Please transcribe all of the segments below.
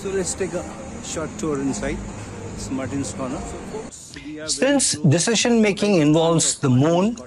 So let's take a short tour inside Martin's Corner. Since decision making involves the moon,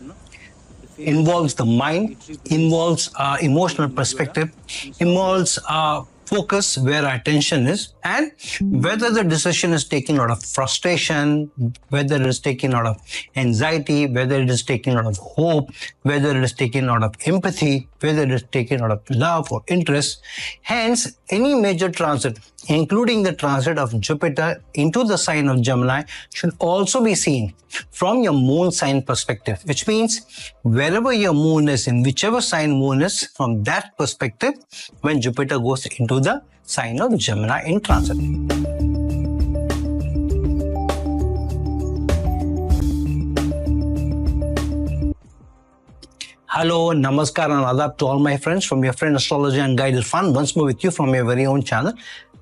involves the mind, involves our emotional perspective, involves our focus where our attention is, and whether the decision is taken out of frustration, whether it is taken out of anxiety, whether it is taken out of hope, whether it is taken out of empathy, whether it is taken out of love or interest. Hence, any major transit, including the transit of Jupiter into the sign of Gemini, should also be seen from your moon sign perspective, which means wherever your moon is, in whichever sign moon is, from that perspective, when Jupiter goes into the sign of Gemini in transit. Hello, namaskar and adab to all my friends from your friend astrologer and guide Irfan, once more with you from your very own channel,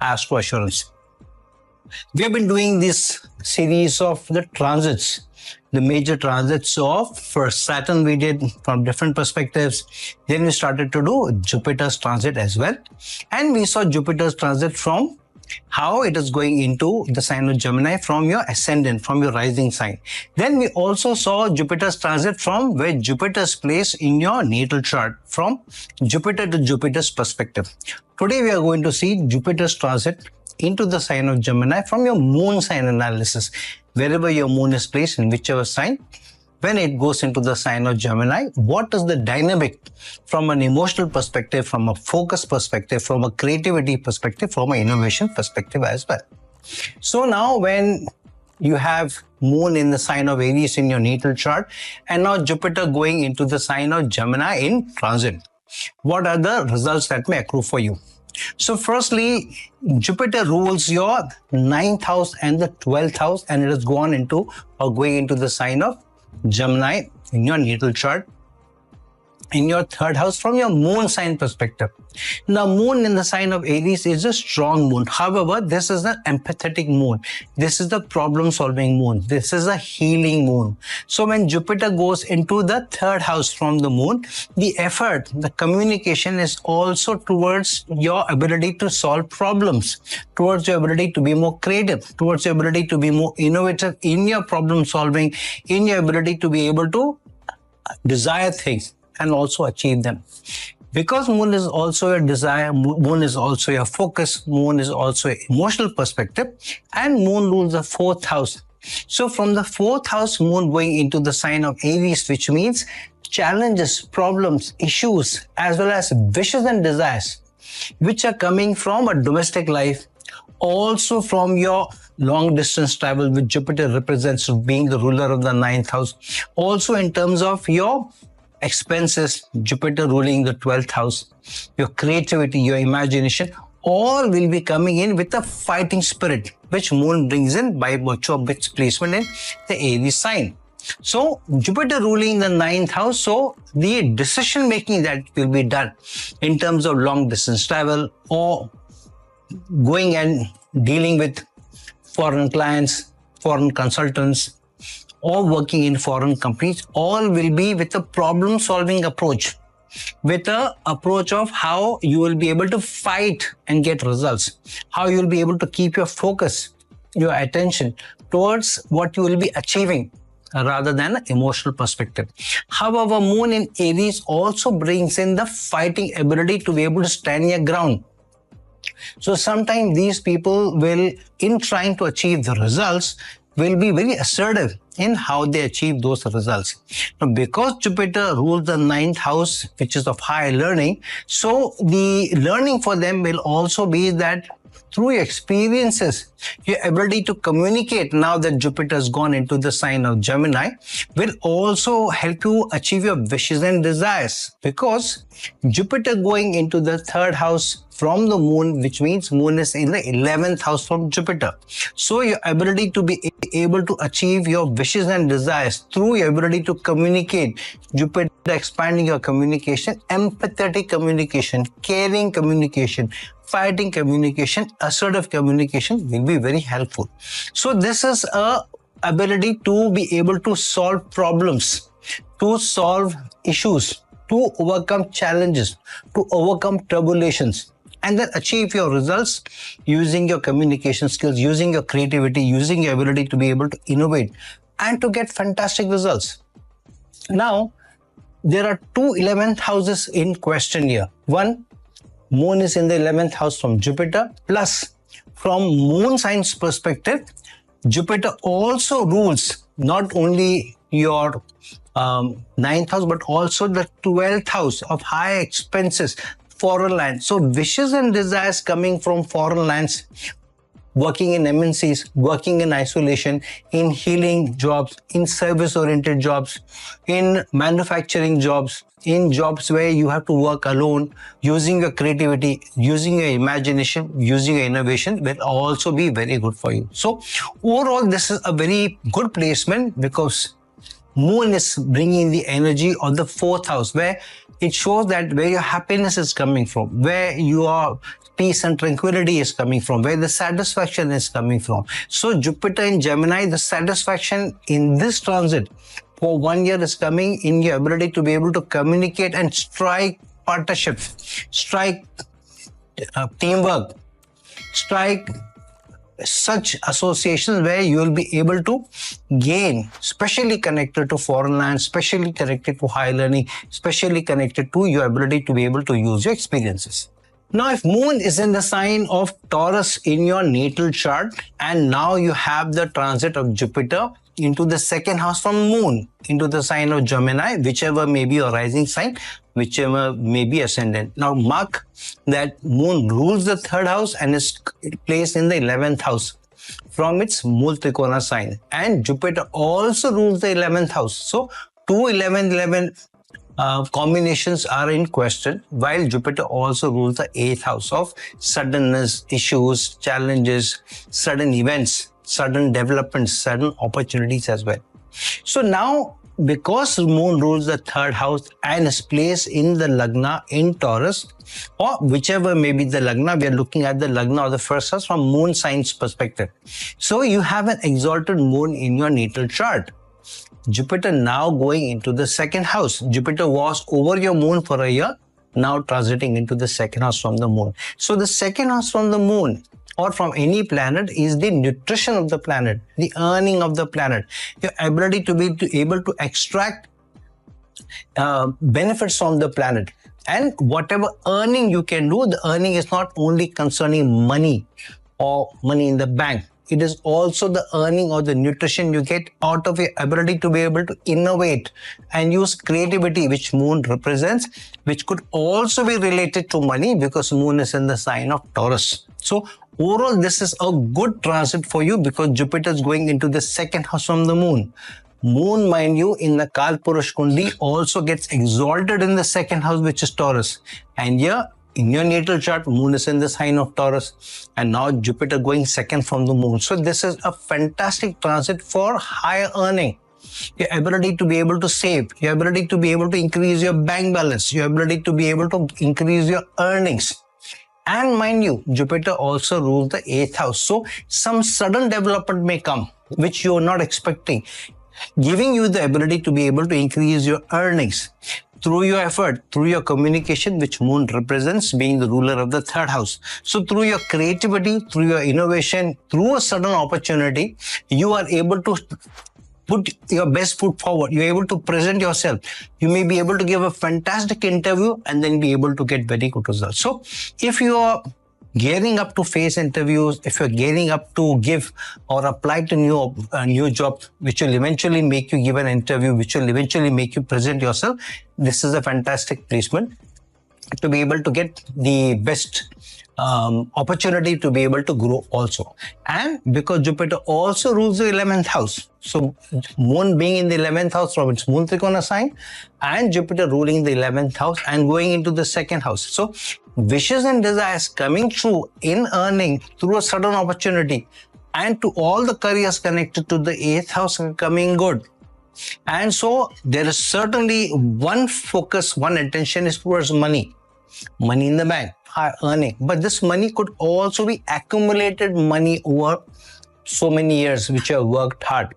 Astro Assurance. We have been doing this series of the transits, the major transits of first Saturn we did from different perspectives. Then we started to do Jupiter's transit as well. And we saw Jupiter's transit from how it is going into the sign of Gemini from your ascendant, from your rising sign. Then we also saw Jupiter's transit from where Jupiter's placed in your natal chart, from Jupiter to Jupiter's perspective. Today we are going to see Jupiter's transit into the sign of Gemini from your moon sign analysis. Wherever your moon is placed, in whichever sign, when it goes into the sign of Gemini, what is the dynamic from an emotional perspective, from a focus perspective, from a creativity perspective, from an innovation perspective as well. So now when you have moon in the sign of Aries in your natal chart and now Jupiter going into the sign of Gemini in transit, what are the results that may accrue for you? So firstly, Jupiter rules your 9th house and the 12th house, and it has gone into or going into the sign of Gemini in your natal chart, in your 3rd house from your moon sign perspective. Now, moon in the sign of Aries is a strong moon. However, this is an empathetic moon. This is the problem-solving moon. This is a healing moon. So when Jupiter goes into the 3rd house from the moon, the effort, the communication is also towards your ability to solve problems, towards your ability to be more creative, towards your ability to be more innovative in your problem solving, in your ability to be able to desire things and also achieve them. Because moon is also your desire, moon is also your focus, moon is also your emotional perspective, and moon rules the 4th house. So from the 4th house, moon going into the sign of Aries, which means challenges, problems, issues, as well as wishes and desires, which are coming from a domestic life, also from your long distance travel, which Jupiter represents being the ruler of the 9th house, also in terms of your expenses, Jupiter ruling the 12th house, your creativity, your imagination, all will be coming in with a fighting spirit, which moon brings in by virtue of its placement in the Aries sign. So Jupiter ruling the 9th house, so the decision making that will be done in terms of long distance travel or going and dealing with foreign clients, foreign consultants, or working in foreign companies, all will be with a problem-solving approach, with an approach of how you will be able to fight and get results, how you will be able to keep your focus, your attention towards what you will be achieving rather than an emotional perspective. However, moon in Aries also brings in the fighting ability to be able to stand your ground. So sometimes these people will, in trying to achieve the results, will be very assertive in how they achieve those results. Now, because Jupiter rules the 9th house, which is of higher learning, so the learning for them will also be that through your experiences, your ability to communicate now that Jupiter has gone into the sign of Gemini will also help you achieve your wishes and desires, because Jupiter going into the 3rd house from the moon, which means moon is in the 11th house from Jupiter. So your ability to be able to achieve your wishes and desires through your ability to communicate, Jupiter expanding your communication, empathetic communication, caring communication, fighting communication, assertive communication will be very helpful. So this is a ability to be able to solve problems, to solve issues, to overcome challenges, to overcome tribulations, and then achieve your results using your communication skills, using your creativity, using your ability to be able to innovate and to get fantastic results. Now, there are two 11th houses in question here. One, Moon is in the 11th house from Jupiter, plus from Moon signs perspective, Jupiter also rules not only your 9th house, but also the 12th house of high expenses, foreign lands. So wishes and desires coming from foreign lands, working in MNCs, working in isolation, in healing jobs, in service-oriented jobs, in manufacturing jobs, in jobs where you have to work alone, using your creativity, using your imagination, using your innovation will also be very good for you. So overall, this is a very good placement because Moon is bringing the energy of the 4th house, where it shows that where your happiness is coming from, where your peace and tranquility is coming from, where the satisfaction is coming from. So Jupiter in Gemini, the satisfaction in this transit for 1 year is coming in your ability to be able to communicate and strike partnerships, strike teamwork, strike such associations where you will be able to gain, especially connected to foreign lands, especially connected to high learning, especially connected to your ability to be able to use your experiences. Now, if Moon is in the sign of Taurus in your natal chart, and now you have the transit of Jupiter into the 2nd house from Moon into the sign of Gemini, whichever may be your rising sign, whichever may be ascendant. Now, mark that Moon rules the 3rd house and is placed in the 11th house from its Mool Trikona sign. And Jupiter also rules the 11th house. So, 2 11 combinations are in question, while Jupiter also rules the 8th house of suddenness, issues, challenges, sudden events, sudden developments, sudden opportunities as well. So now, because Moon rules the 3rd house and is placed in the Lagna in Taurus, or whichever may be the Lagna, we are looking at the Lagna or the 1st house from Moon signs perspective. So you have an exalted Moon in your natal chart. Jupiter now going into the 2nd house. Jupiter was over your Moon for a year, now transiting into the 2nd house from the Moon. So the 2nd house from the Moon or from any planet is the nutrition of the planet, the earning of the planet, your ability to be able to extract benefits from the planet. And whatever earning you can do, the earning is not only concerning money or money in the bank. It is also the earning or the nutrition you get out of your ability to be able to innovate and use creativity, which Moon represents, which could also be related to money because Moon is in the sign of Taurus. So overall, this is a good transit for you because Jupiter is going into the 2nd house from the Moon. Moon, mind you, in the Kalpurush Kundi also gets exalted in the 2nd house, which is Taurus. And here, in your natal chart, Moon is in the sign of Taurus, and now Jupiter going 2nd from the Moon. So this is a fantastic transit for higher earning. Your ability to be able to save, your ability to be able to increase your bank balance, your ability to be able to increase your earnings. And mind you, Jupiter also rules the 8th house. So some sudden development may come, which you are not expecting, giving you the ability to be able to increase your earnings through your effort, through your communication, which Moon represents being the ruler of the 3rd house. So through your creativity, through your innovation, through a sudden opportunity, you are able to put your best foot forward. You're able to present yourself. You may be able to give a fantastic interview and then be able to get very good results. So if you are gearing up to face interviews, if you're gearing up to give or apply to new job, which will eventually make you give an interview, which will eventually make you present yourself, this is a fantastic placement to be able to get the best opportunity to be able to grow also. And because Jupiter also rules the 11th house, so Moon being in the 11th house from its Moon Trikona sign and Jupiter ruling the 11th house and going into the 2nd house. So wishes and desires coming true in earning through a sudden opportunity, and to all the careers connected to the 8th house are coming good. And so there is certainly one focus, one attention is towards money in the bank, high earning. But this money could also be accumulated money over so many years which you have worked hard.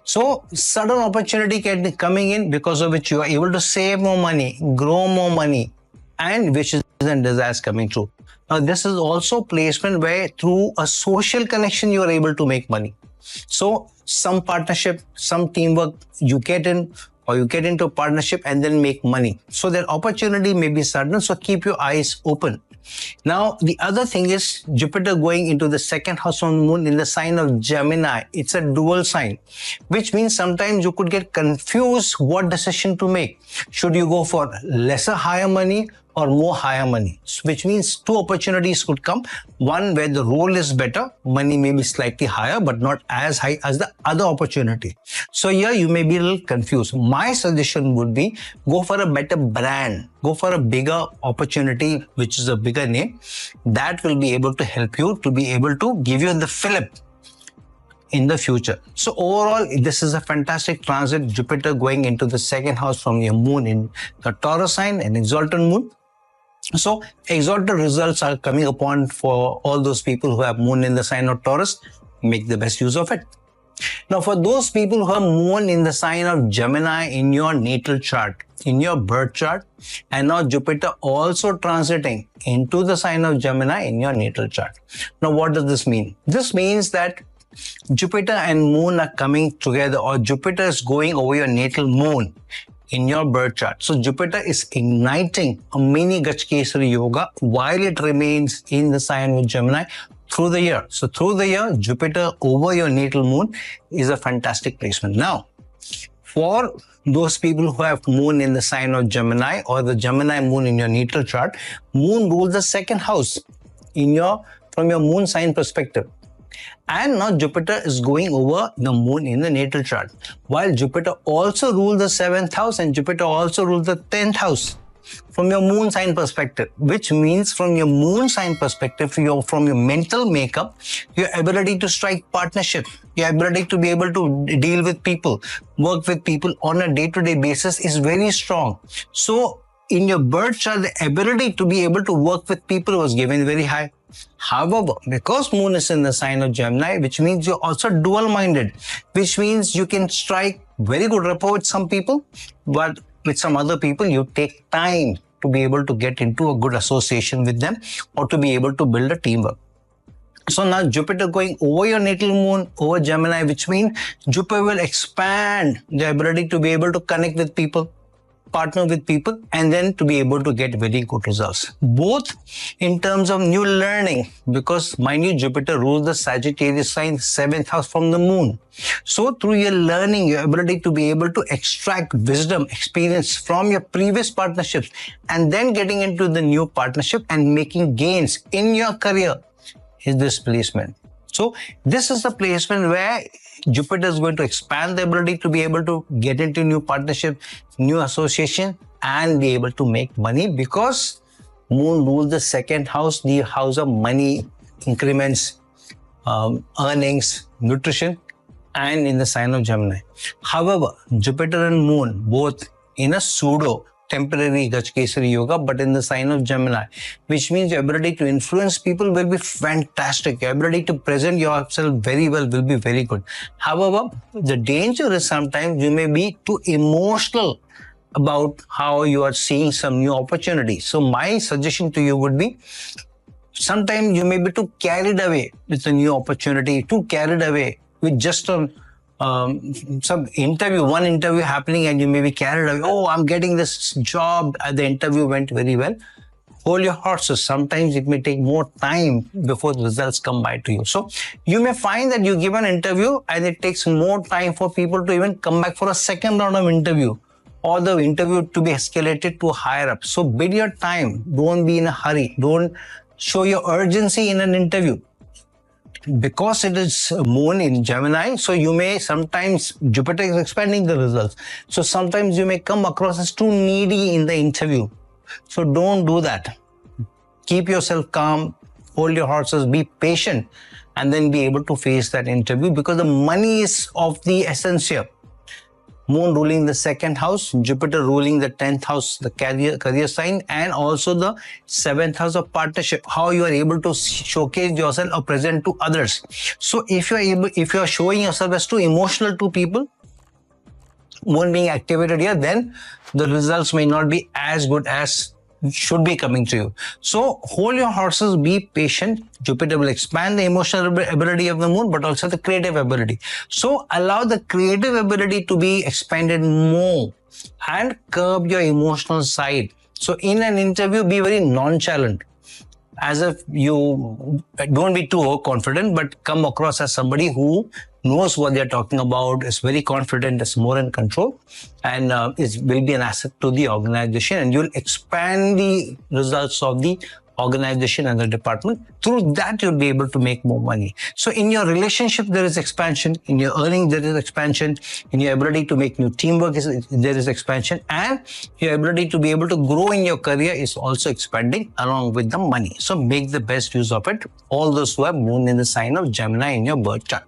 So sudden opportunity can be coming in because of which you are able to save more money, grow more money, and which is and desires coming true. Now, this is also placement where through a social connection, you are able to make money. So some partnership, some teamwork, you get in or you get into a partnership and then make money. So that opportunity may be sudden. So keep your eyes open. Now, the other thing is Jupiter going into the second house of the moon in the sign of Gemini. It's a dual sign, which means sometimes you could get confused what decision to make. Should you go for lesser higher money or more higher money? Which means two opportunities could come. One where the role is better, money may be slightly higher, but not as high as the other opportunity. So here you may be a little confused. My suggestion would be go for a better brand, go for a bigger opportunity, which is a bigger name. That will be able to help you to be able to give you the fillip in the future. So overall, this is a fantastic transit. Jupiter going into the second house from your moon in the Taurus sign, an exalted moon. So exalted results are coming upon for all those people who have moon in the sign of Taurus. Make the best use of it. Now, for those people who have moon in the sign of Gemini in your natal chart, in your birth chart, and now Jupiter also transiting into the sign of Gemini in your natal chart. Now, what does this mean? This means that Jupiter and moon are coming together, or Jupiter is going over your natal moon in your birth chart. So Jupiter is igniting a mini Gachkesari yoga while it remains in the sign of Gemini through the year. So through the year, Jupiter over your natal moon is a fantastic placement. Now, for those people who have moon in the sign of Gemini or the Gemini moon in your natal chart, moon rules the second house from your moon sign perspective. And now Jupiter is going over the moon in the natal chart. While Jupiter also rules the 7th house and Jupiter also rules the 10th house from your moon sign perspective, which means from your moon sign perspective, from your mental makeup, your ability to strike partnership, your ability to be able to deal with people, work with people on a day-to-day basis is very strong. So in your birth chart, the ability to be able to work with people was given very high. However, because moon is in the sign of Gemini, which means you're also dual-minded, which means you can strike very good rapport with some people, but with some other people, you take time to be able to get into a good association with them or to be able to build a teamwork. So now Jupiter going over your natal moon, over Gemini, which means Jupiter will expand the ability to be able to connect with people, partner with people, and then to be able to get very good results. Both in terms of new learning, because mind you, Jupiter rules the Sagittarius sign, 7th house from the moon. So through your learning, your ability to be able to extract wisdom, experience from your previous partnerships, and then getting into the new partnership and making gains in your career is this placement. So this is the placement where Jupiter is going to expand the ability to be able to get into new partnership, new association, and be able to make money, because moon rules the second house, the house of money, increments, earnings, nutrition, and in the sign of Gemini. However, Jupiter and moon both in a pseudo temporary Gachkesari yoga, but in the sign of Gemini, which means your ability to influence people will be fantastic. Your ability to present yourself very well will be very good. However, the danger is sometimes you may be too emotional about how you are seeing some new opportunities. So my suggestion to you would be, sometimes you may be too carried away with a new opportunity, too carried away with just some interview, one interview happening, and you may be carried away. Oh, I'm getting this job. The interview went very well. Hold your horses. Sometimes it may take more time before the results come by to you. So you may find that you give an interview and it takes more time for people to even come back for a second round of interview, or the interview to be escalated to higher up. So bid your time. Don't be in a hurry. Don't show your urgency in an interview. Because it is moon in Gemini, so you may sometimes, Jupiter is expanding the results. So sometimes you may come across as too needy in the interview. So don't do that. Keep yourself calm, hold your horses, be patient, and then be able to face that interview, because the money is of the essence here. Moon ruling the second house, Jupiter ruling the 10th house, the career sign, and also the 7th house of partnership, how you are able to showcase yourself or present to others. So if you are showing yourself as too emotional to people, moon being activated here, then the results may not be as good as should be coming to you. So hold your horses, be patient. Jupiter will expand the emotional ability of the moon, but also the creative ability. So allow the creative ability to be expanded more and curb your emotional side. So in an interview, be very nonchalant, as if you don't be too overconfident, but come across as somebody who knows what they're talking about, is very confident, is more in control, and will be an asset to the organization, and you'll expand the results of the organization and the department. Through that, you'll be able to make more money. So in your relationship, there is expansion. In your earning, there is expansion. In your ability to make new teamwork, there is expansion. And your ability to be able to grow in your career is also expanding along with the money. So make the best use of it. All those who have moon in the sign of Gemini in your birth chart.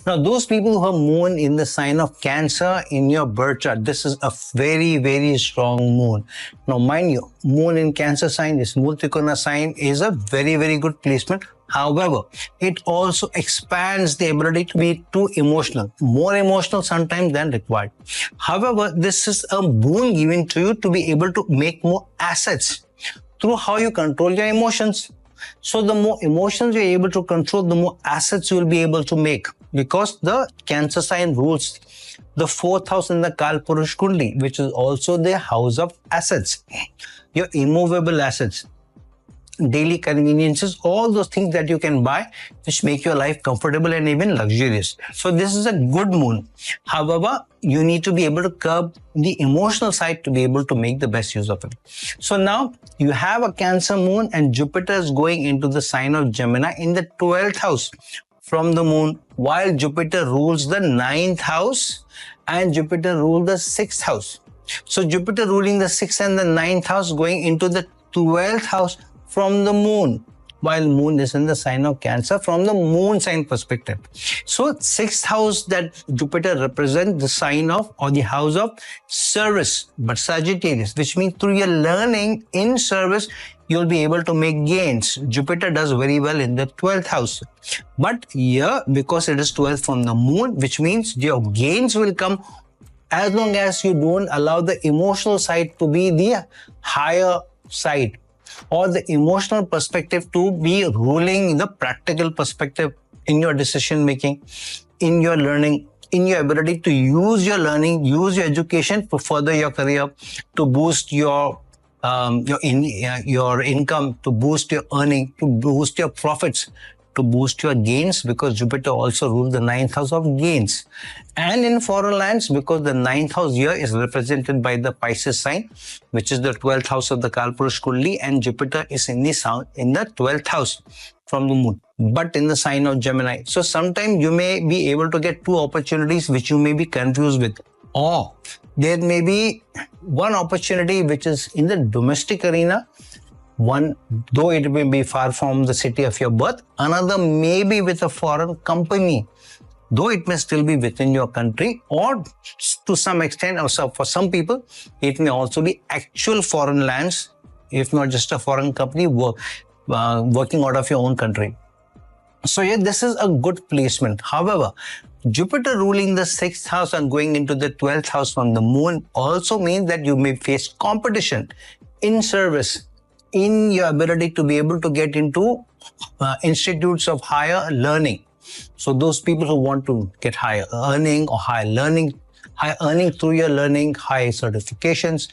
Now, those people who have moon in the sign of Cancer in your birth chart, this is a very, very strong moon. Now, mind you, moon in Cancer sign, this moon Trikona sign is a very, very good placement. However, it also expands the ability to be too emotional, more emotional sometimes than required. However, this is a boon given to you to be able to make more assets through how you control your emotions. So the more emotions you're able to control, the more assets you'll be able to make, because the Cancer sign rules the 4th house in the Kalpurush Kundi, which is also the house of assets, your immovable assets, daily conveniences, all those things that you can buy which make your life comfortable and even luxurious. So this is a good moon. However, you need to be able to curb the emotional side to be able to make the best use of it. So now you have a Cancer moon and Jupiter is going into the sign of Gemini in the 12th house from the moon, while Jupiter rules the 9th house and Jupiter rules the 6th house. So Jupiter ruling the 6th and the 9th house going into the 12th house from the moon, while moon is in the sign of Cancer from the moon sign perspective. So 6th house that Jupiter represents the sign of, or the house of service, but Sagittarius, which means through your learning in service, you'll be able to make gains. Jupiter does very well in the 12th house. But here, because it is 12th from the moon, which means your gains will come as long as you don't allow the emotional side to be the higher side, or the emotional perspective to be ruling the practical perspective in your decision making, in your learning, in your ability to use your learning, use your education to further your career, to boost your income, to boost your earning, to boost your profits, to boost your gains, because Jupiter also rules the 9th house of gains. And in foreign lands, because the 9th house here is represented by the Pisces sign, which is the 12th house of the Kalpurush Kundi, and Jupiter is in the 12th house from the moon, but in the sign of Gemini. So sometimes you may be able to get two opportunities which you may be confused with, or there may be one opportunity which is in the domestic arena, one, though it may be far from the city of your birth, another may be with a foreign company, though it may still be within your country, or to some extent, or for some people, it may also be actual foreign lands, if not just a foreign company working out of your own country. So yeah, this is a good placement. However, Jupiter ruling the 6th house and going into the 12th house from the moon also means that you may face competition in service, in your ability to be able to get into institutes of higher learning. So those people who want to get higher earning or higher earning through your learning, high certifications,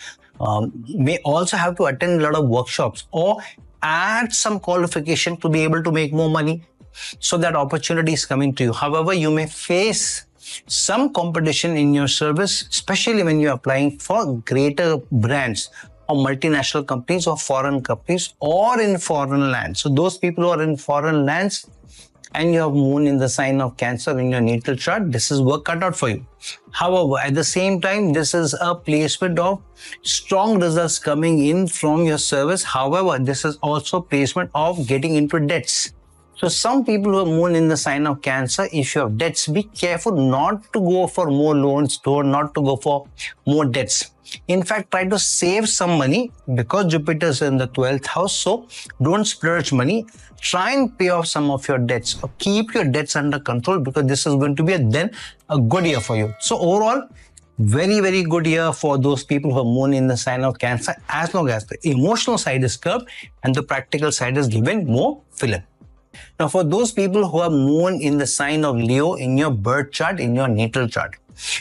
may also have to attend a lot of workshops or add some qualification to be able to make more money. So that opportunity is coming to you. However, you may face some competition in your service, especially when you're applying for greater brands or multinational companies or foreign companies or in foreign lands. So those people who are in foreign lands and you have moon in the sign of Cancer in your natal chart, this is work cut out for you. However, at the same time, this is a placement of strong results coming in from your service. However, this is also placement of getting into debts. So some people who have moon in the sign of Cancer, if you have debts, be careful not to go for more loans, not to go for more debts. In fact, try to save some money because Jupiter is in the 12th house. So don't splurge money. Try and pay off some of your debts or keep your debts under control, because this is going to be a good year for you. So overall, Very, very good year for those people who are moon in the sign of Cancer, as long as the emotional side is curbed and the practical side is given more fillip. Now, for those people who are moon in the sign of Leo in your birth chart, in your natal chart.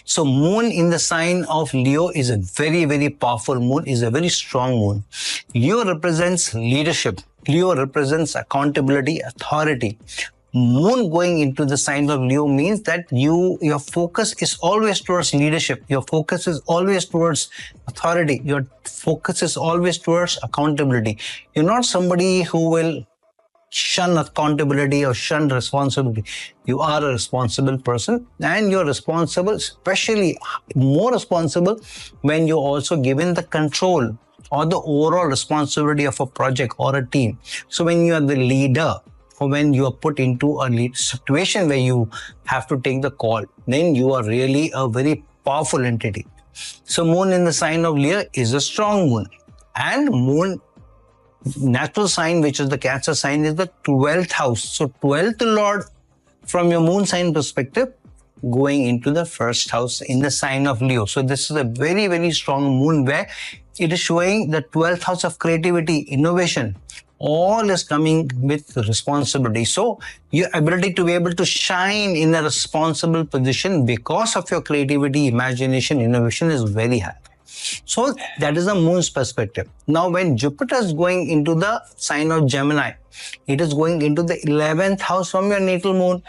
So moon in the sign of Leo is a very, very powerful moon, is a very strong moon. Leo represents leadership. Leo represents accountability, authority. Moon going into the sign of Leo means that your focus is always towards leadership. Your focus is always towards authority. Your focus is always towards accountability. You're not somebody who will shun accountability or shun responsibility. You are a responsible person, and you're responsible, especially more responsible when you're also given the control or the overall responsibility of a project or a team. So when you are the leader, or when you are put into a situation where you have to take the call, then you are really a very powerful entity. So moon in the sign of Leo is a strong moon, and moon natural sign, which is the Cancer sign, is the 12th house. So 12th lord from your moon sign perspective going into the first house in the sign of Leo. So this is a very, very strong moon where it is showing the 12th house of creativity, innovation. All is coming with responsibility. So your ability to be able to shine in a responsible position because of your creativity, imagination, innovation is very high. So that is the moon's perspective. Now, when Jupiter is going into the sign of Gemini, it is going into the 11th house from your natal moon.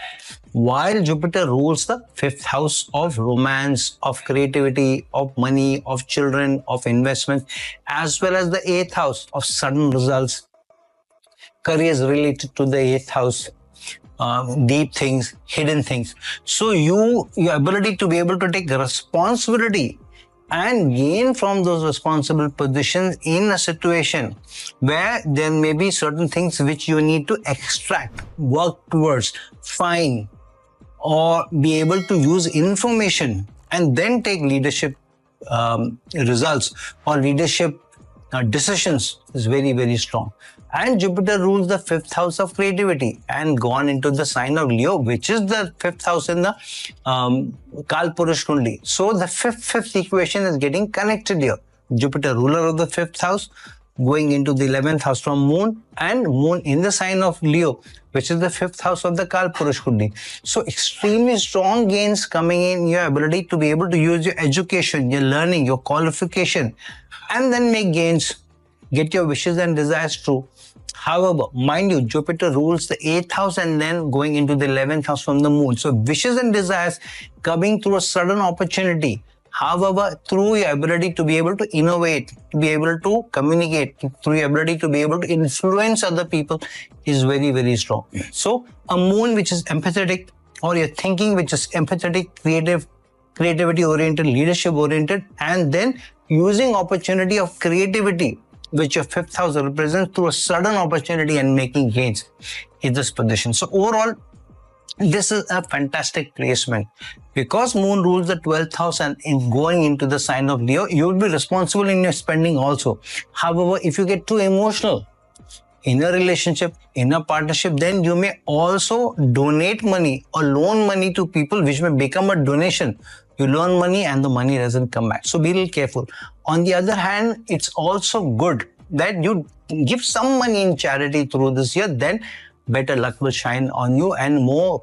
While Jupiter rules the 5th house of romance, of creativity, of money, of children, of investment, as well as the 8th house of sudden results, careers related to the 8th house, deep things, hidden things. So your ability to be able to take responsibility and gain from those responsible positions in a situation where there may be certain things which you need to extract, work towards, find, or be able to use information and then take leadership results or leadership decisions is very, very strong. And Jupiter rules the 5th house of creativity and gone into the sign of Leo, which is the 5th house in the Kalpurush Kundi. So the fifth equation is getting connected here. Jupiter, ruler of the 5th house, going into the 11th house from moon, and moon in the sign of Leo, which is the 5th house of the Kalpurush Kundi. So extremely strong gains coming in your ability to be able to use your education, your learning, your qualification, and then make gains, get your wishes and desires true. However, mind you, Jupiter rules the 8th house and then going into the 11th house from the moon. So wishes and desires coming through a sudden opportunity. However, through your ability to be able to innovate, to be able to communicate, through your ability to be able to influence other people is very, very strong. So a moon which is empathetic, or your thinking which is empathetic, creativity oriented, leadership oriented, and then using opportunity of creativity, which your 5th house represents, through a sudden opportunity and making gains in this position. So overall, this is a fantastic placement. Because moon rules the 12th house and in going into the sign of Leo, you will be responsible in your spending also. However, if you get too emotional in a relationship, in a partnership, then you may also donate money or loan money to people, which may become a donation. You loan money and the money doesn't come back. So be a little careful. On the other hand, it's also good that you give some money in charity through this year, then better luck will shine on you and more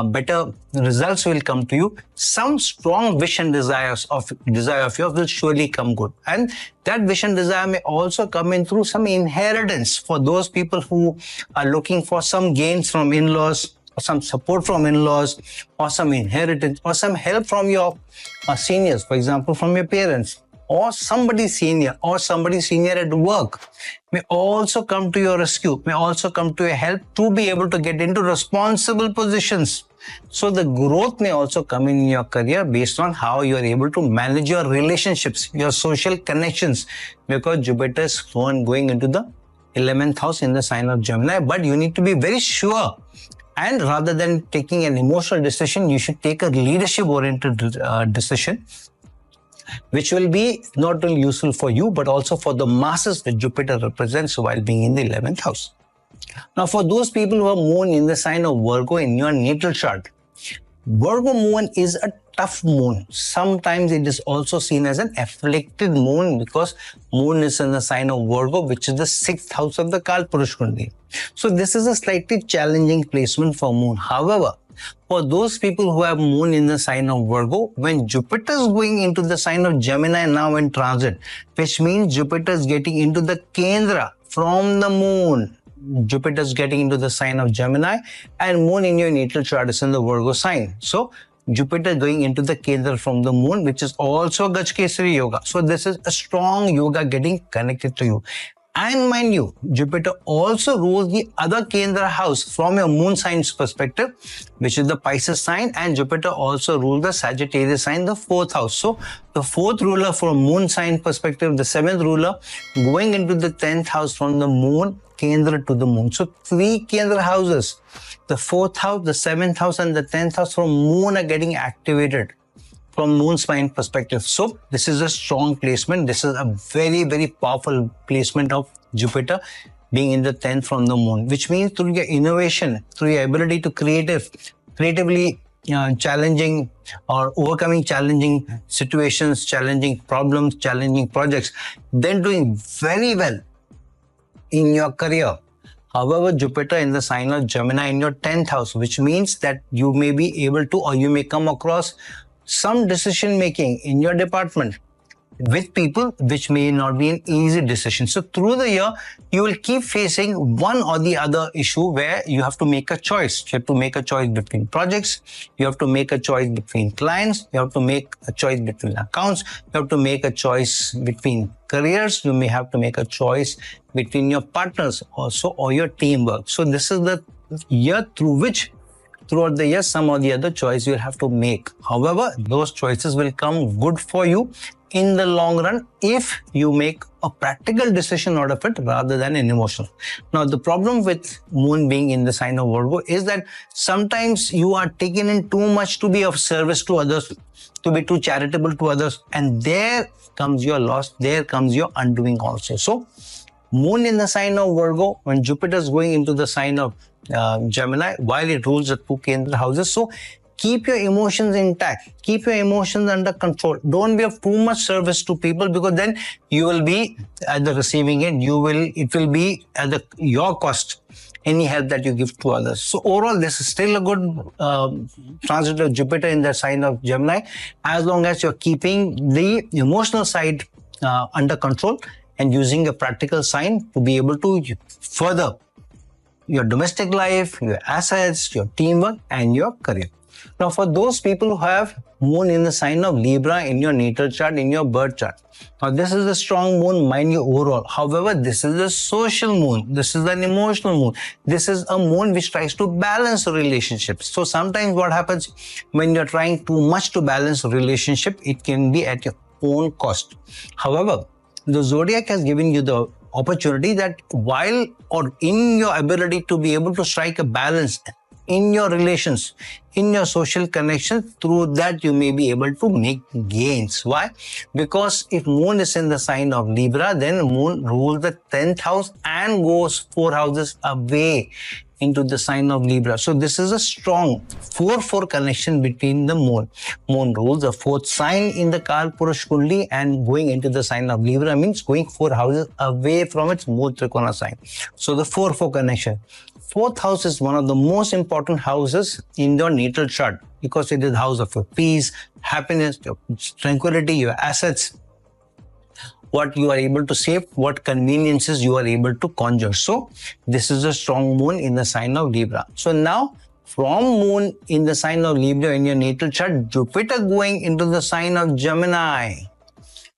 better results will come to you. Some strong wish and desire of yours will surely come good. And that wish and desire may also come in through some inheritance for those people who are looking for some gains from in-laws, or some support from in-laws, or some inheritance, or some help from your seniors, for example, from your parents, or somebody senior at work may also come to your rescue, may also come to your help to be able to get into responsible positions. So the growth may also come in your career based on how you are able to manage your relationships, your social connections, because Jupiter is going into the 11th house in the sign of Gemini. But you need to be very sure, and rather than taking an emotional decision, you should take a leadership-oriented decision, which will be not only useful for you, but also for the masses that Jupiter represents while being in the 11th house. Now, for those people who are moon in the sign of Virgo in your natal chart, Virgo moon is a tough moon. Sometimes it is also seen as an afflicted moon because moon is in the sign of Virgo, which is the 6th house of the Kalpurush Kundi. So this is a slightly challenging placement for moon. However, for those people who have moon in the sign of Virgo, when Jupiter is going into the sign of Gemini now in transit, which means Jupiter is getting into the Kendra from the moon. Jupiter is getting into the sign of Gemini and moon in your natal chart is in the Virgo sign. So Jupiter going into the Kendra from the moon, which is also Gajkesari yoga. So this is a strong yoga getting connected to you. And mind you, Jupiter also rules the other Kendra house from your moon sign's perspective, which is the Pisces sign, and Jupiter also rules the Sagittarius sign, the 4th house. So the 4th ruler from moon sign perspective, the 7th ruler going into the 10th house from the moon, Kendra to the moon. So 3 Kendra houses, the 4th house, the 7th house and the 10th house from moon are getting activated from moon sign perspective. So this is a strong placement. This is a very, very powerful placement of Jupiter being in the 10th from the moon, which means through your innovation, through your ability to creatively challenging or overcoming challenging situations, challenging problems, challenging projects, then doing very well in your career. However, Jupiter in the sign of Gemini in your 10th house, which means that you may be able to, or you may come across some decision making in your department with people which may not be an easy decision. So through the year, you will keep facing one or the other issue where you have to make a choice. You have to make a choice between projects. You have to make a choice between clients. You have to make a choice between accounts. You have to make a choice between careers. You may have to make a choice between your partners also or your teamwork. So this is the year through which throughout the year, some or the other choice you'll have to make. However, those choices will come good for you in the long run if you make a practical decision out of it rather than an emotional. Now, the problem with moon being in the sign of Virgo is that sometimes you are taken in too much to be of service to others, to be too charitable to others, and there comes your loss, there comes your undoing also. So, moon in the sign of Virgo, when Jupiter is going into the sign of Gemini, while it rules the 2 Kendra houses. So keep your emotions intact. Keep your emotions under control. Don't be of too much service to people because then you will be at the receiving end. It will be at your cost, any help that you give to others. So overall, this is still a good transit of Jupiter in the sign of Gemini, as long as you're keeping the emotional side under control and using a practical sign to be able to further your domestic life, your assets, your teamwork, and your career. Now, for those people who have moon in the sign of Libra in your natal chart, in your birth chart, now this is a strong moon, mind you, overall. However, this is a social moon. This is an emotional moon. This is a moon which tries to balance relationships. So sometimes what happens when you're trying too much to balance a relationship, it can be at your own cost. However, the Zodiac has given you the opportunity that while or in your ability to be able to strike a balance in your relations, in your social connections, through that you may be able to make gains. Why? Because if moon is in the sign of Libra, then moon rules the 10th house and goes 4 houses away into the sign of Libra. So this is a strong 4-4 connection between the moon. Moon rules the 4th sign in the Kalpurush Kundi, and going into the sign of Libra means going 4 houses away from its moon Trikona sign. So the 4-4 connection. 4th house is one of the most important houses in your natal chart because it is the house of your peace, happiness, your tranquility, your assets, what you are able to save, what conveniences you are able to conjure. So this is a strong moon in the sign of Libra. So now from moon in the sign of Libra in your natal chart, Jupiter going into the sign of Gemini,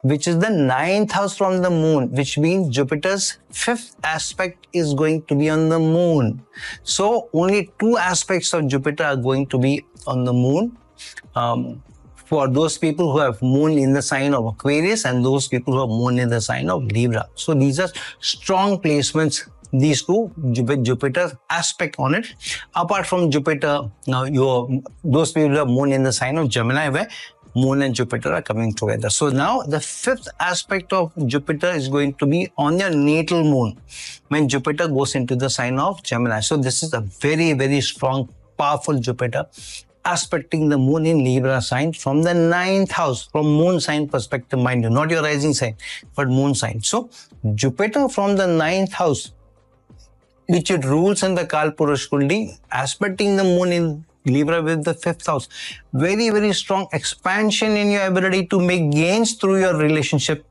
which is the 9th house from the moon, which means Jupiter's 5th aspect is going to be on the moon. So only 2 aspects of Jupiter are going to be on the moon. For those people who have moon in the sign of Aquarius and those people who have moon in the sign of Libra. So these are strong placements, these two, Jupiter aspect on it. Apart from Jupiter, now those people who have moon in the sign of Gemini, where moon and Jupiter are coming together. So now the 5th aspect of Jupiter is going to be on your natal moon when Jupiter goes into the sign of Gemini. So this is a very, very strong, powerful Jupiter aspecting the moon in Libra sign from the 9th house, from moon sign perspective, mind you, not your rising sign, but moon sign. So Jupiter from the 9th house, which it rules in the Kalpurush Kundi, aspecting the moon in Libra with the 5th house. Very, very strong expansion in your ability to make gains through your relationship,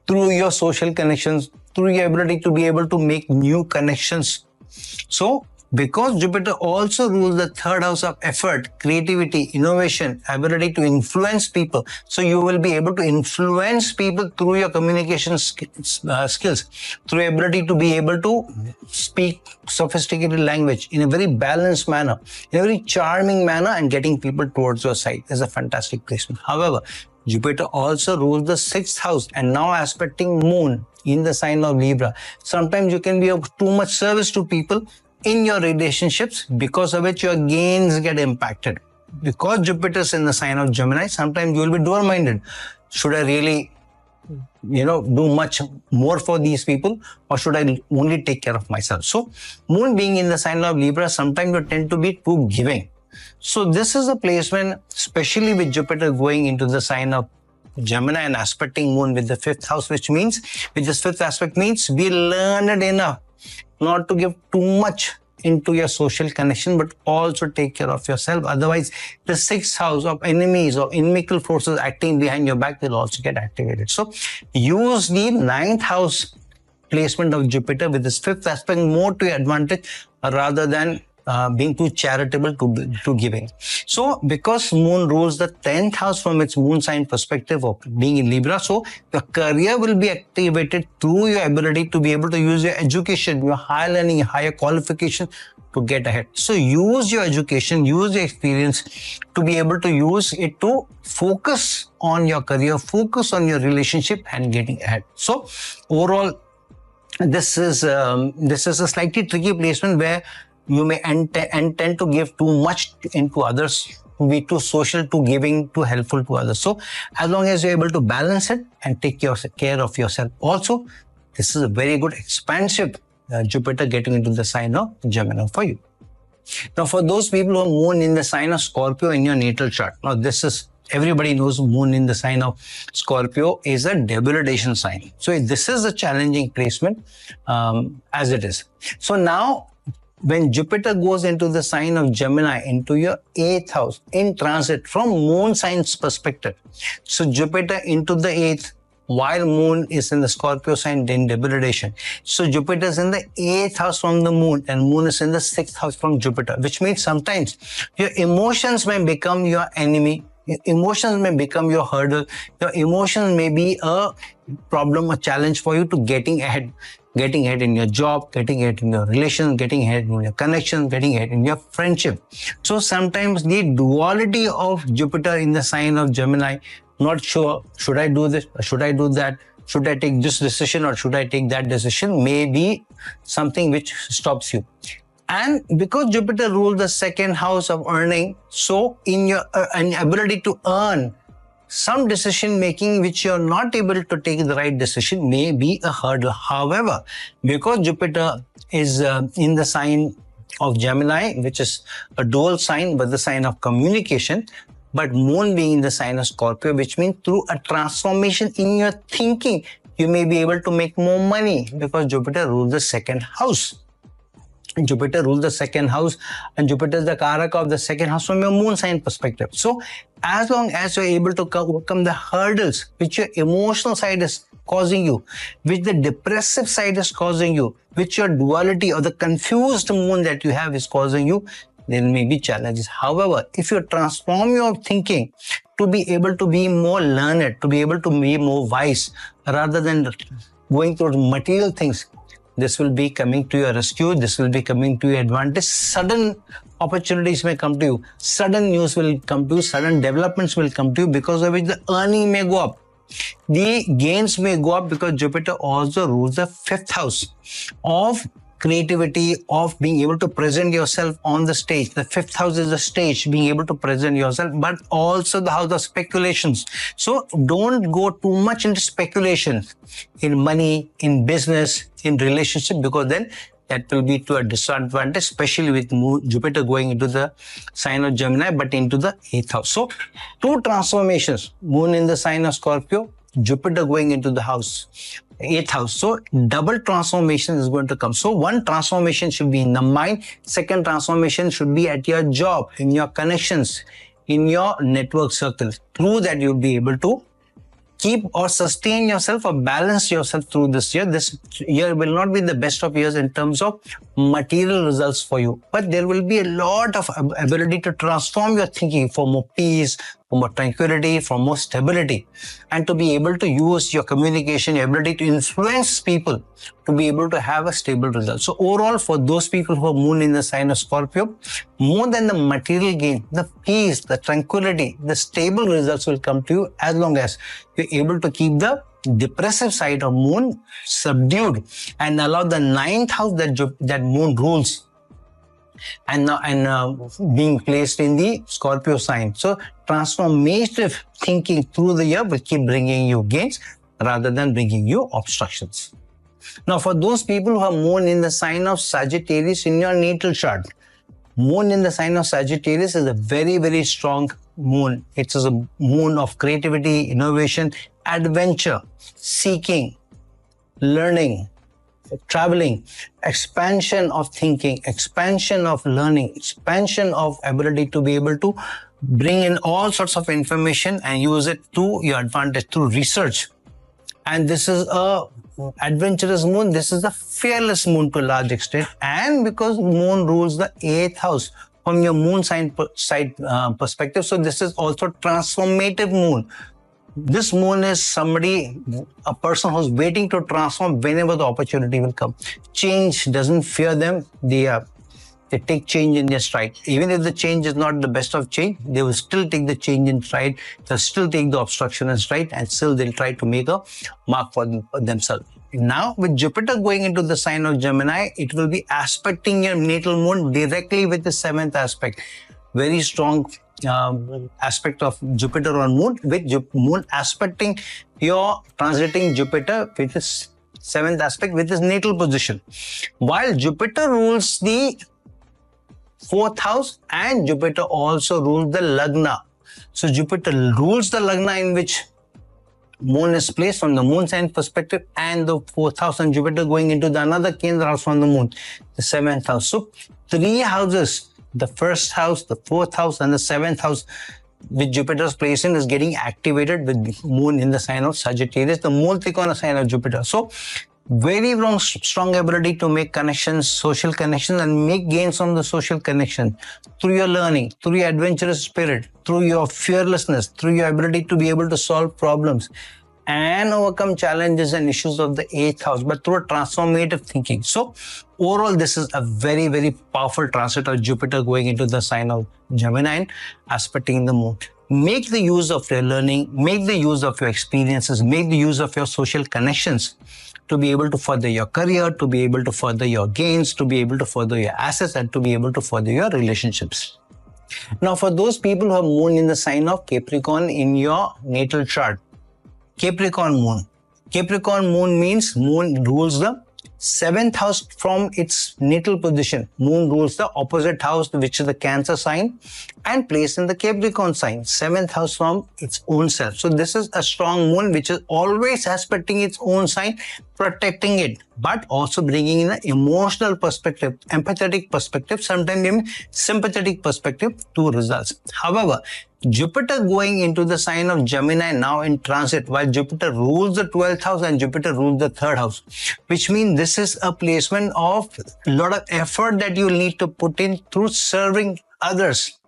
through your social connections, through your ability to be able to make new connections. So, because Jupiter also rules the 3rd house of effort, creativity, innovation, ability to influence people. So you will be able to influence people through your communication skills, through your ability to be able to speak sophisticated language in a very balanced manner, in a very charming manner, and getting people towards your side. Is a fantastic placement. However, Jupiter also rules the 6th house and now aspecting moon in the sign of Libra. Sometimes you can be of too much service to people in your relationships, because of which your gains get impacted. Because Jupiter is in the sign of Gemini, sometimes you will be dual-minded. Should I really, do much more for these people, or should I only take care of myself? So, moon being in the sign of Libra, sometimes you tend to be too giving. So, this is a placement, especially with Jupiter going into the sign of Gemini and aspecting moon with the 5th house, which means, with this 5th aspect means, be learned enough not to give too much into your social connection, but also take care of yourself. Otherwise, the 6th house of enemies or inimical forces acting behind your back will also get activated. So, use the 9th house placement of Jupiter with this 5th aspect more to your advantage rather than being too charitable to giving. So, because moon rules the 10th house from its moon sign perspective of being in Libra, so your career will be activated through your ability to be able to use your education, your higher learning, higher qualification to get ahead. So, use your education, use your experience to be able to use it to focus on your career, focus on your relationship and getting ahead. So, overall, this is a slightly tricky placement where you may tend to give too much into others, to be too social, too giving, too helpful to others. So, as long as you're able to balance it and take care of yourself. Also, this is a very good expansive Jupiter getting into the sign of Gemini for you. Now, for those people who are moon in the sign of Scorpio in your natal chart, now this is, everybody knows moon in the sign of Scorpio is a debilitation sign. So, this is a challenging placement as it is. So, now, when Jupiter goes into the sign of Gemini, into your 8th house, in transit from moon sign's perspective. So Jupiter into the 8th, while moon is in the Scorpio sign in debilitation. So Jupiter is in the 8th house from the moon and moon is in the 6th house from Jupiter, which means sometimes your emotions may become your enemy. Your emotions may become your hurdle. Your emotions may be a problem, a challenge for you to getting ahead in your job, getting ahead in your relations, getting ahead in your connections, getting ahead in your friendship. So sometimes the duality of Jupiter in the sign of Gemini, not sure, should I do this or should I do that? Should I take this decision or should I take that decision? May be something which stops you. And because Jupiter rules the 2nd house of earning, so in your ability to earn, some decision making which you're not able to take the right decision may be a hurdle. However, because Jupiter is in the sign of Gemini, which is a dual sign, but the sign of communication, but moon being in the sign of Scorpio, which means through a transformation in your thinking, you may be able to make more money because Jupiter rules the 2nd house. Jupiter rules the 2nd house and Jupiter is the Karaka of the 2nd house from your moon sign perspective. So, as long as you're able to overcome the hurdles which your emotional side is causing you, which the depressive side is causing you, which your duality or the confused moon that you have is causing you, there may be challenges. However, if you transform your thinking to be able to be more learned, to be able to be more wise, rather than going towards material things, this will be coming to your rescue. This will be coming to your advantage. Sudden opportunities may come to you. Sudden news will come to you. Sudden developments will come to you because of which the earning may go up. The gains may go up because Jupiter also rules the 5th house of creativity, of being able to present yourself on the stage. The 5th house is the stage, being able to present yourself, but also the house of speculations. So don't go too much into speculations in money, in business, in relationship, because then that will be to a disadvantage, especially with Jupiter going into the sign of Gemini, but into the 8th house. So, two transformations, moon in the sign of Scorpio, Jupiter going into the house, 8th house. So, double transformation is going to come. So, one transformation should be in the mind, second transformation should be at your job, in your connections, in your network circle. Through that, you'll be able to keep or sustain yourself or balance yourself through this year. This year will not be the best of years in terms of material results for you, but there will be a lot of ability to transform your thinking for more peace, for more tranquility, for more stability, and to be able to use your communication, your ability to influence people to be able to have a stable result. So overall, for those people who are moon in the sign of Scorpio, more than the material gain, the peace, the tranquility, the stable results will come to you as long as you're able to keep the depressive side of moon subdued and allow the 9th house that moon rules and being placed in the Scorpio sign. So transformative thinking through the year will keep bringing you gains rather than bringing you obstructions. Now, for those people who are moon in the sign of Sagittarius in your natal chart, moon in the sign of Sagittarius is a very, very strong moon. It is a moon of creativity, innovation, adventure, seeking, learning, traveling, expansion of thinking, expansion of learning, expansion of ability to be able to bring in all sorts of information and use it to your advantage through research. And this is a adventurous moon. This is a fearless moon to a large extent. And because moon rules the 8th house from your moon sign side perspective, so this is also transformative moon. This moon is somebody, a person who's waiting to transform whenever the opportunity will come. Change doesn't fear them. They take change in their stride. Even if the change is not the best of change, they will still take the change in stride. They'll still take the obstruction in stride, and still they'll try to make a mark for themselves. Now, with Jupiter going into the sign of Gemini, it will be aspecting your natal moon directly with the 7th aspect. Very strong aspect of Jupiter on moon, with moon aspecting your transiting Jupiter with his 7th aspect with his natal position. While Jupiter rules the 4th house and Jupiter also rules the Lagna. So Jupiter rules the Lagna in which moon is placed from the moon sign perspective, and the 4th house, and Jupiter going into the another Kendra house from the moon, the 7th house. So 3 houses, the 1st house, the 4th house, and the 7th house with Jupiter's place in is getting activated with moon in the sign of Sagittarius, the moon trikona sign of Jupiter. So very strong ability to make connections, social connections, and make gains from the social connection through your learning, through your adventurous spirit, through your fearlessness, through your ability to be able to solve problems and overcome challenges and issues of the 8th house, but through a transformative thinking. So overall, this is a very, very powerful transit of Jupiter going into the sign of Gemini and aspecting the moon. Make the use of your learning, make the use of your experiences, make the use of your social connections to be able to further your career, to be able to further your gains, to be able to further your assets, and to be able to further your relationships. Now, for those people who have moon in the sign of Capricorn in your natal chart, Capricorn moon means moon rules the 7th house from its natal position. Moon rules the opposite house, which is the Cancer sign, and placed in the Capricorn sign, 7th house from its own self. So this is a strong moon which is always aspecting its own sign, protecting it, but also bringing in an emotional perspective, empathetic perspective, sometimes even sympathetic perspective to results. However, Jupiter going into the sign of Gemini now in transit, while Jupiter rules the 12th house and Jupiter rules the 3rd house, which means this is a placement of a lot of effort that you need to put in through serving others.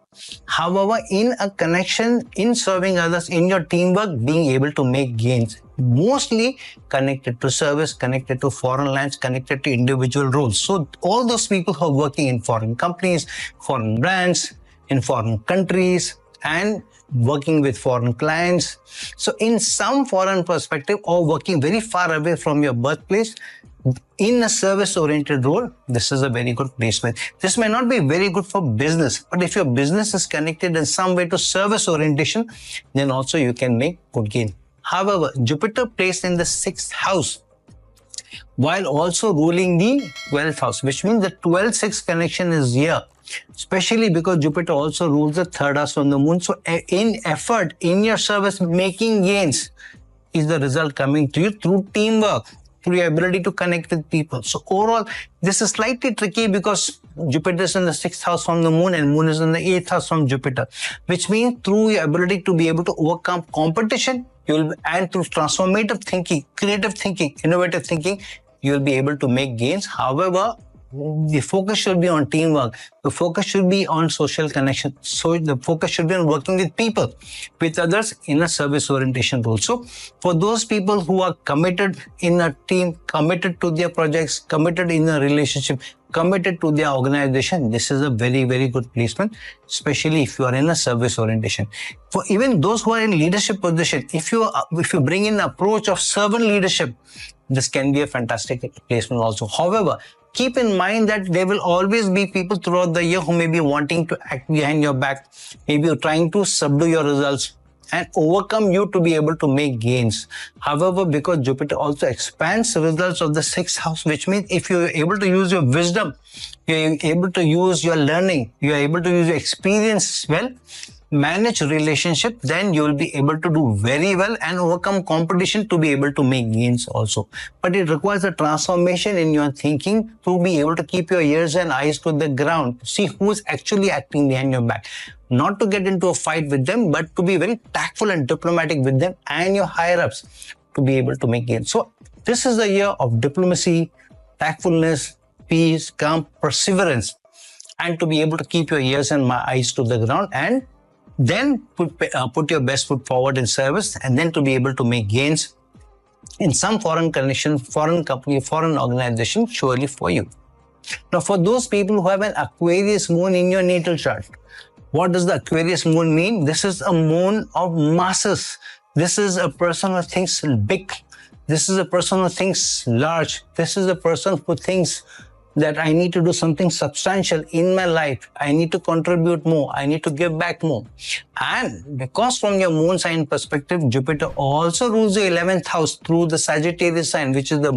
However, in a connection, in serving others, in your teamwork, being able to make gains, mostly connected to service, connected to foreign lands, connected to individual roles. So all those people who are working in foreign companies, foreign brands, in foreign countries, and working with foreign clients. So in some foreign perspective, or working very far away from your birthplace, in a service-oriented role, this is a very good placement. This may not be very good for business, but if your business is connected in some way to service orientation, then also you can make good gain. However, Jupiter placed in the 6th house while also ruling the 12th house, which means the 12-6 connection is here, especially because Jupiter also rules the 3rd house from the moon. So in effort, in your service, making gains is the result coming to you through teamwork, through your ability to connect with people. So overall, this is slightly tricky because Jupiter is in the 6th house from the moon and moon is in the 8th house from Jupiter, which means through your ability to be able to overcome competition, and through transformative thinking, creative thinking, innovative thinking, you will be able to make gains. However, the focus should be on teamwork. The focus should be on social connection. So the focus should be on working with people, with others in a service orientation role. So for those people who are committed in a team, committed to their projects, committed in a relationship, committed to their organization, this is a very, very good placement, especially if you are in a service orientation. For even those who are in leadership position, if you bring in an approach of servant leadership, this can be a fantastic placement also. However, keep in mind that there will always be people throughout the year who may be wanting to act behind your back, maybe trying to subdue your results and overcome you to be able to make gains. However, because Jupiter also expands the results of the 6th house, which means if you're able to use your wisdom, you're able to use your learning, you're able to use your experience well, manage relationship, then you will be able to do very well and overcome competition to be able to make gains also. But it requires a transformation in your thinking to be able to keep your ears and eyes to the ground, see who's actually acting behind your back. Not to get into a fight with them, but to be very tactful and diplomatic with them and your higher ups to be able to make gains. So this is the year of diplomacy, tactfulness, peace, calm, perseverance, and to be able to keep your ears and eyes to the ground and then put your best foot forward in service, and then to be able to make gains in some foreign connection, foreign company, foreign organization, surely for you. Now, for those people who have an Aquarius moon in your natal chart, what does the Aquarius moon mean? This is a moon of masses. This is a person who thinks big. This is a person who thinks large. This is a person who thinks that I need to do something substantial in my life. I need to contribute more. I need to give back more. And because from your moon sign perspective, Jupiter also rules the 11th house through the Sagittarius sign, which is the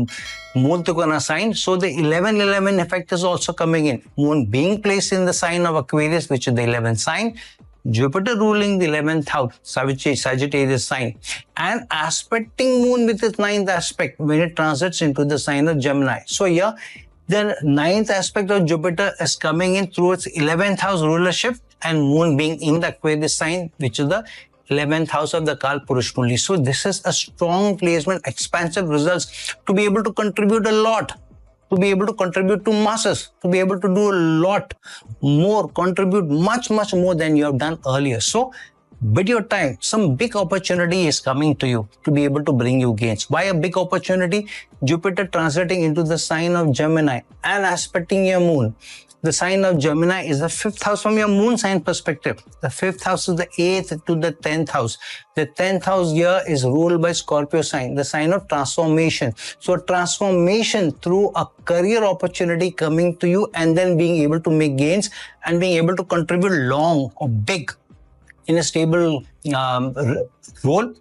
moon Tukana sign. So the 11-11 effect is also coming in. Moon being placed in the sign of Aquarius, which is the 11th sign. Jupiter ruling the 11th house, Sagittarius sign, and aspecting moon with its 9th aspect when it transits into the sign of Gemini. So here, the 9th aspect of Jupiter is coming in through its 11th house rulership and moon being in the Aquarius sign, which is the 11th house of the Kal Purush Kundi. So this is a strong placement, expansive results to be able to contribute a lot, to be able to contribute to masses, to be able to do a lot more, contribute much, much more than you have done earlier. So bid your time. Some big opportunity is coming to you to be able to bring you gains. Why a big opportunity? Jupiter transiting into the sign of Gemini and aspecting your moon. The sign of Gemini is the 5th house from your moon sign perspective. The 5th house is the 8th to the 10th house. The 10th house here is ruled by Scorpio sign, the sign of transformation. So transformation through a career opportunity coming to you and then being able to make gains and being able to contribute long or big in a stable role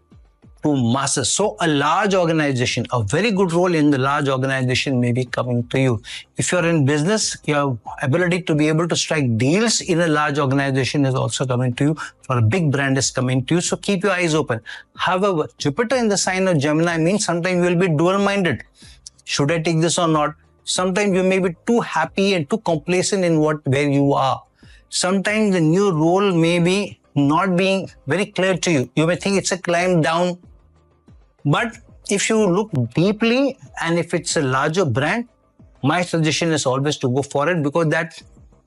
to masses. So a large organization, a very good role in the large organization may be coming to you. If you're in business, your ability to be able to strike deals in a large organization is also coming to you, or a big brand is coming to you. So keep your eyes open. However, Jupiter in the sign of Gemini means sometimes you will be dual-minded. Should I take this or not? Sometimes you may be too happy and too complacent in where you are. Sometimes the new role may be not being very clear to you. You may think it's a climb down. But if you look deeply and if it's a larger brand, my suggestion is always to go for it, because that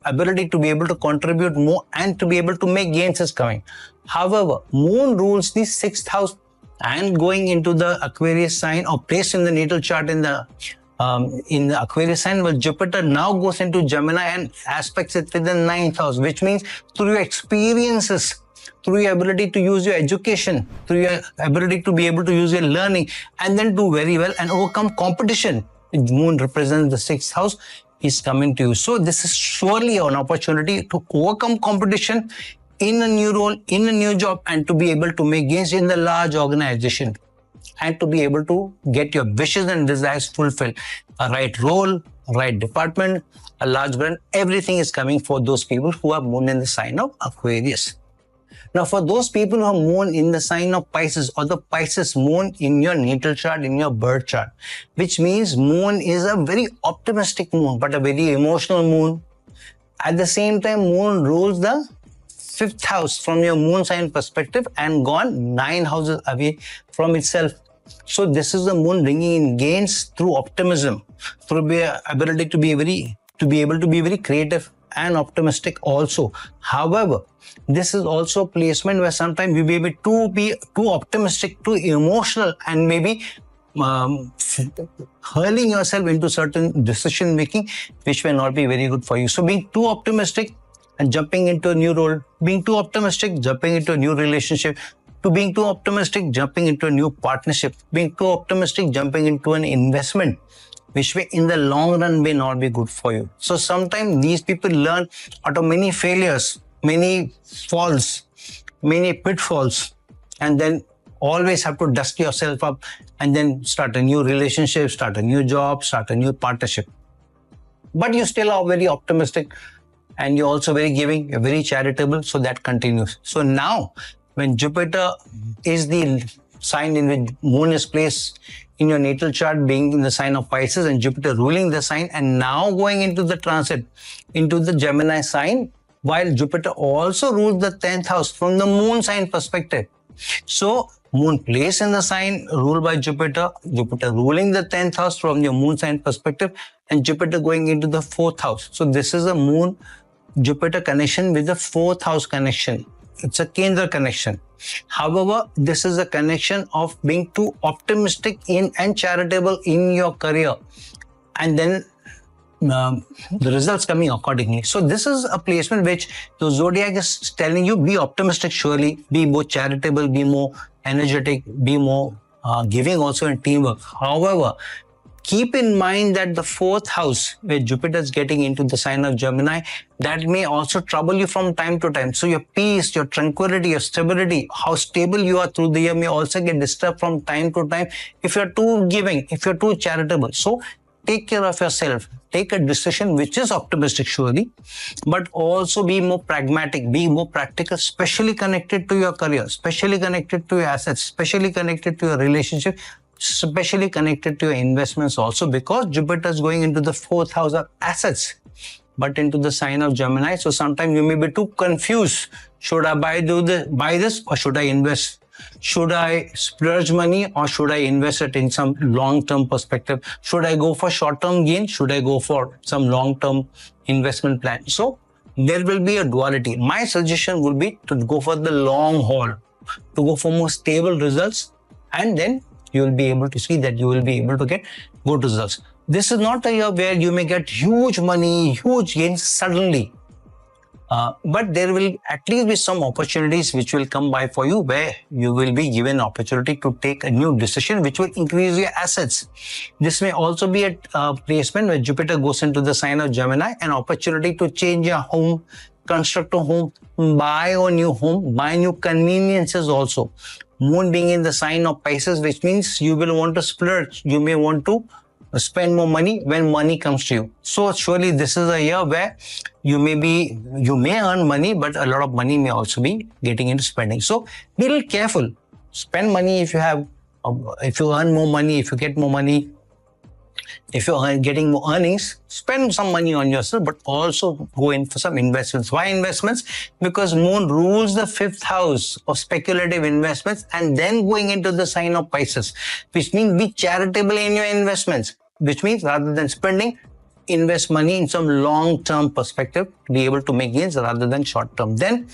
ability to be able to contribute more and to be able to make gains is coming. However, moon rules the 6th house and going into the Aquarius sign or placed in the natal chart in the Aquarius sign, where Jupiter now goes into Gemini and aspects it with the 9th house, which means through your experiences, through your ability to use your education, through your ability to be able to use your learning and then do very well and overcome competition. The moon represents the 6th house is coming to you. So this is surely an opportunity to overcome competition in a new role, in a new job, and to be able to make gains in the large organization. and to be able to get your wishes and desires fulfilled. A right role, a right department, a large brand, everything is coming for those people who are moon in the sign of Aquarius. Now, for those people who are moon in the sign of Pisces or the Pisces moon in your natal chart, in your birth chart, which means moon is a very optimistic moon, but a very emotional moon. At the same time, moon rules the 5th house from your moon sign perspective and gone 9 houses away from itself. So this is the moon bringing in gains through optimism, through the ability to be able to be very creative and optimistic also. However, this is also a placement where sometimes you may be too optimistic, too emotional, and maybe hurling yourself into certain decision making, which may not be very good for you. So being too optimistic and jumping into a new role, being too optimistic, jumping into a new relationship, to being too optimistic, jumping into a new partnership, being too optimistic, jumping into an investment, which way in the long run may not be good for you. So sometimes these people learn out of many failures, many falls, many pitfalls, and then always have to dust yourself up and then start a new relationship, start a new job, start a new partnership. But you still are very optimistic and you're also very giving, you're very charitable, so that continues. So now, when Jupiter is the sign in which moon is placed in your natal chart, being in the sign of Pisces and Jupiter ruling the sign, and now going into the transit into the Gemini sign, while Jupiter also rules the 10th house from the moon sign perspective. So moon placed in the sign ruled by Jupiter, Jupiter ruling the 10th house from your moon sign perspective, and Jupiter going into the 4th house. So this is a moon Jupiter connection with the 4th house connection. It's a Kendra connection. However, this is a connection of being too optimistic in and charitable in your career, and then the results coming accordingly. So this is a placement which the Zodiac is telling you, be optimistic surely, be more charitable, be more energetic, be more giving also in teamwork. However, keep in mind that the 4th house, where Jupiter is getting into the sign of Gemini, that may also trouble you from time to time. So your peace, your tranquility, your stability, how stable you are through the year may also get disturbed from time to time if you're too giving, if you're too charitable. So take care of yourself. Take a decision which is optimistic surely, but also be more pragmatic, be more practical, especially connected to your career, especially connected to your assets, especially connected to your relationship, especially connected to your investments also, because Jupiter is going into the 4th house of assets, but into the sign of Gemini. So sometimes you may be too confused. Should I buy this or should I invest? Should I splurge money or should I invest it in some long-term perspective? Should I go for short-term gain? Should I go for some long-term investment plan? So there will be a duality. My suggestion would be to go for the long haul, to go for more stable results, and then you will be able to see that you will be able to get good results. This is not a year where you may get huge money, huge gains suddenly. But there will at least be some opportunities which will come by for you, where you will be given opportunity to take a new decision which will increase your assets. This may also be a placement where Jupiter goes into the sign of Gemini, an opportunity to change your home, construct a home, buy a new home, buy new conveniences also. Moon being in the sign of Pisces, which means you will want to splurge. You may want to spend more money when money comes to you. So surely this is a year where you may earn money, but a lot of money may also be getting into spending. So be a little careful. Spend money if you earn more money, if you get more money, if you're getting more earnings, spend some money on yourself, but also go in for some investments. Why investments? Because Moon rules the 5th house of speculative investments, and then going into the sign of Pisces, which means be charitable in your investments, which means rather than spending, invest money in some long-term perspective to be able to make gains rather than short-term. Then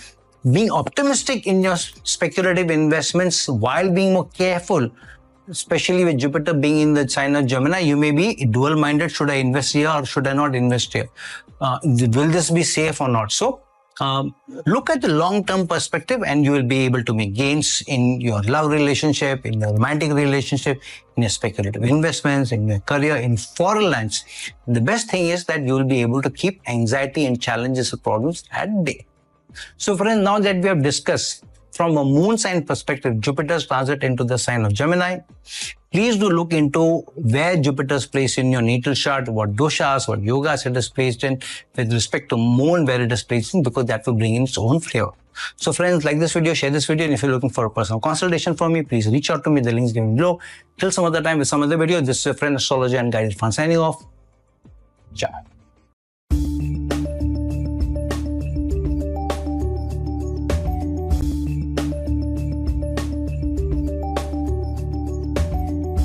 being optimistic in your speculative investments while being more careful, especially with Jupiter being in the sign of Gemini, you may be dual-minded. Should I invest here or should I not invest here? Will this be safe or not? So look at the long-term perspective and you will be able to make gains in your love relationship, in your romantic relationship, in your speculative investments, in your career, in foreign lands. The best thing is that you will be able to keep anxiety and challenges and problems at bay. So friends, now that we have discussed from a moon sign perspective, Jupiter's transit into the sign of Gemini. Please do look into where Jupiter's placed in your natal chart, what doshas, what yogas it is placed in with respect to moon, where it is placed in, because that will bring in its own flavor. So friends, like this video, share this video, and if you're looking for a personal consultation from me, please reach out to me. The links given below. Till some other time with some other video, this is your friend Astrology and Guide Irfan signing off. Ciao.